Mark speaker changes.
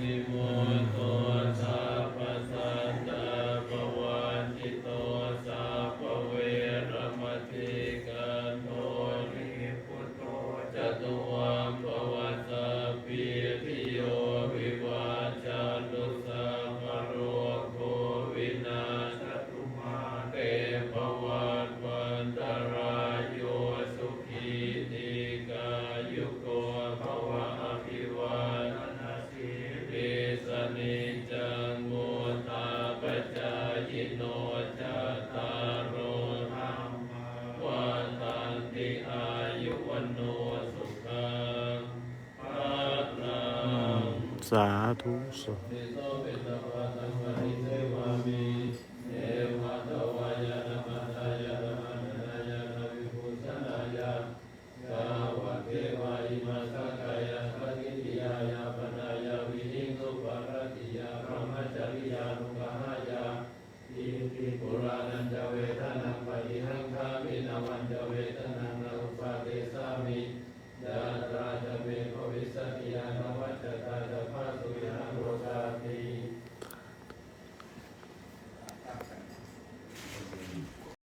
Speaker 1: นิโมโตสัพพสัตตาปวันติโตสัพพเวรมติกันโทนิพุตโตจตุวัมปวัสสะปีติโยวิวัจจันตุสัพพะโรโควินาศตุมาเตภวัตวันตรายโยสุขีติกายุโกภวะอภิวาทนาสิริสนิจังมุตตาปัจจายโนจัตตารโอธรรมวันตันติอายุวันโนสุขังภะลัง
Speaker 2: สาธุสาธุ
Speaker 1: นิโสเวตวะตังปะริเทวามิ